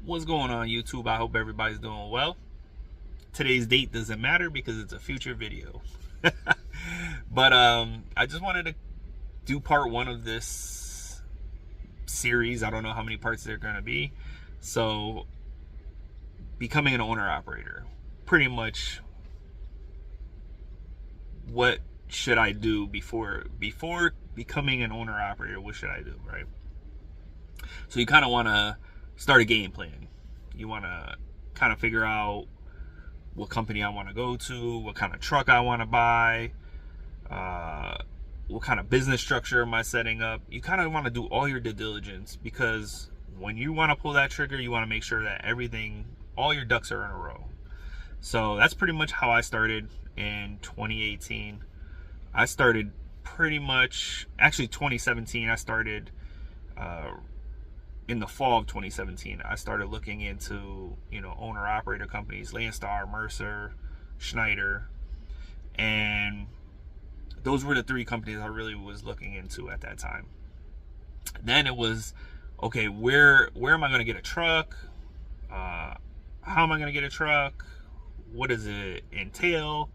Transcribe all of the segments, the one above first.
What's going on, YouTube? I hope everybody's doing well. Today's date doesn't matter because it's a future video. But I just wanted to do part one of this series. I don't know how many parts there are going to be. So, becoming an owner-operator. Pretty much, what should I do before becoming an owner-operator? What should I do, right? So you kind of want to start a game plan. You want to kind of figure out what company I want to go to, what kind of truck I want to buy, what kind of business structure am I setting up. You kind of want to do all your due diligence, because when you want to pull that trigger, you want to make sure that all your ducks are in a row. So that's pretty much how I started in 2018. I started pretty much, actually 2017, I started in the fall of 2017, I started looking into, owner-operator companies, Landstar, Mercer, Schneider, and those were the three companies I really was looking into at that time. Then it was, okay, where am I going to get a truck? How am I going to get a truck? What does it entail?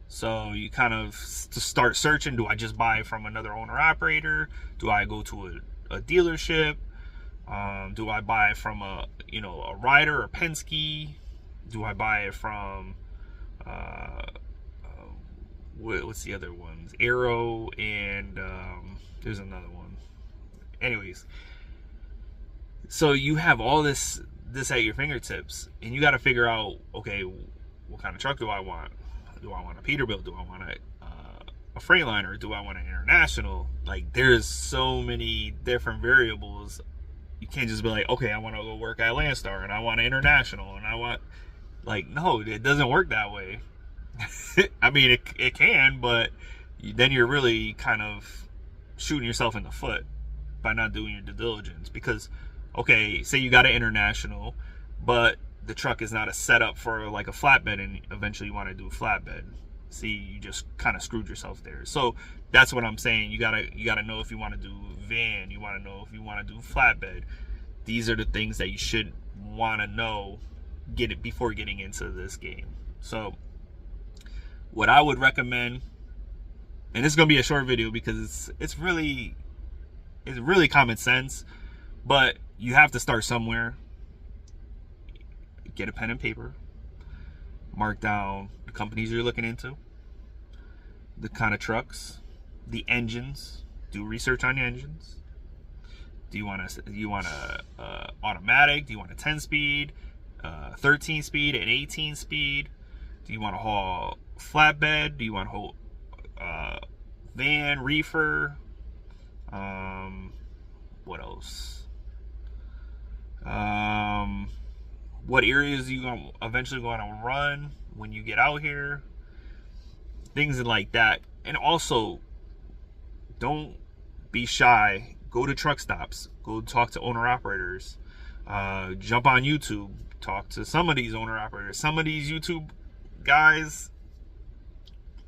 So you kind of start searching. Do I just buy from another owner-operator? Do I go to a dealership? Do I buy it from a Ryder or Penske? Do I buy it from what's the other ones? Arrow, and there's another one. Anyways, so you have all this at your fingertips, and you got to figure out, okay, what kind of truck do I want? Do I want a Peterbilt? Do I want a Freightliner? Do I want an International? Like, there's so many different variables. You can't just be like, okay, I want to go work at Landstar and I want an International and I want, no, it doesn't work that way. I mean, it can, but then you're really kind of shooting yourself in the foot by not doing your due diligence. Because, okay, say you got an International, but the truck is not a setup for like a flatbed, and eventually you want to do a flatbed. See, you just kind of screwed yourself there. So that's what I'm saying. You gotta know if you want to do van. You want to know if you want to do flatbed. These are the things that you should want to know before getting into this game. So what I would recommend, and it's gonna be a short video because it's really common sense, but you have to start somewhere. Get a pen and paper. Mark down the companies you're looking into, the kind of trucks, the engines. Do research on the engines. Do you want a automatic? Do you want a 10-speed, 13-speed, an 18-speed? Do you want to haul flatbed? Do you want to haul van, reefer? What else? What areas are you eventually going to run when you get out here? Things like that. And also, don't be shy. Go to truck stops. Go talk to owner-operators. Jump on YouTube. Talk to some of these owner-operators. Some of these YouTube guys,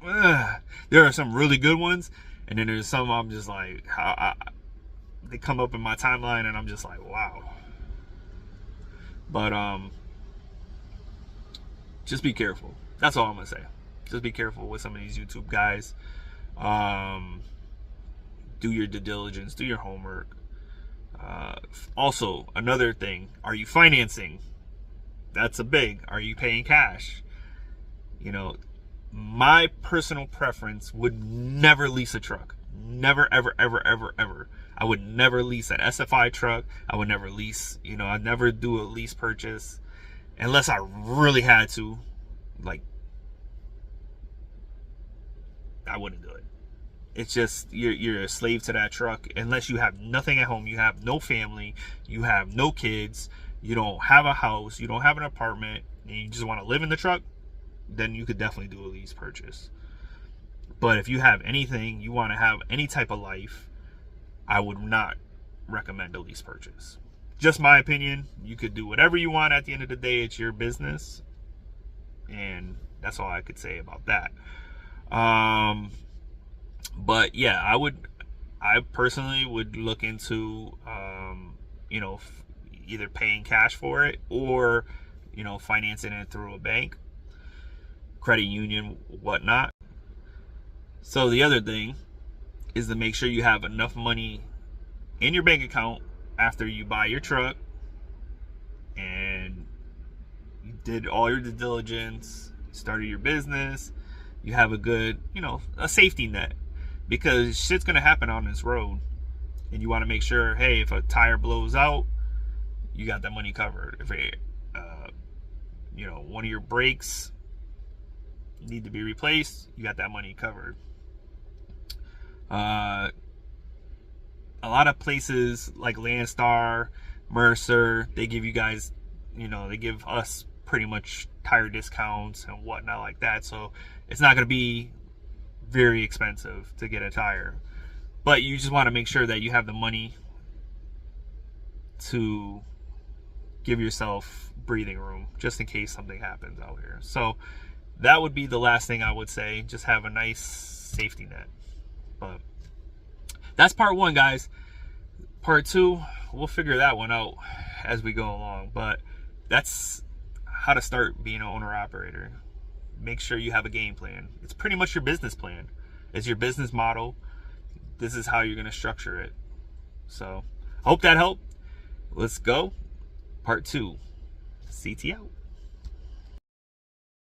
there are some really good ones. And then there's some I'm just like, they come up in my timeline and I'm just like, wow. But just be careful. That's all I'm gonna say. Just be careful with some of these YouTube guys. Do your due diligence. Do your homework. Also, another thing: are you financing? That's a big. Are you paying cash? My personal preference would never lease a truck. Never, ever, ever, ever, ever. I would never lease an SFI truck. I would never lease, I'd never do a lease purchase unless I really had to. I wouldn't do it. It's just, you're a slave to that truck unless you have nothing at home. You have no family. You have no kids. You don't have a house. You don't have an apartment. And you just want to live in the truck. Then you could definitely do a lease purchase. But if you have anything, you want to have any type of life, I would not recommend a lease purchase. Just my opinion. You could do whatever you want. At the end of the day, it's your business. And that's all I could say about that. But yeah, I personally would look into, either paying cash for it or, you know, financing it through a bank, credit union, whatnot. So the other thing is to make sure you have enough money in your bank account after you buy your truck and you did all your due diligence, started your business, you have a good, you know, a safety net, because shit's gonna happen on this road, and you want to make sure, hey, if a tire blows out, you got that money covered. If it, you know, one of your brakes need to be replaced, you got that money covered. A lot of places like Landstar, Mercer, they give you guys, you know, they give us pretty much tire discounts and whatnot like that. So it's not going to be very expensive to get a tire. But you just want to make sure that you have the money to give yourself breathing room just in case something happens out here. So that would be the last thing I would say. Just have a nice safety net. But that's part one, guys. Part two, we'll figure that one out as we go along. But that's how to start being an owner-operator. Make sure you have a game plan. It's pretty much your business plan. It's your business model. This is how you're going to structure it. So, hope that helped. Let's go. Part two. CT out.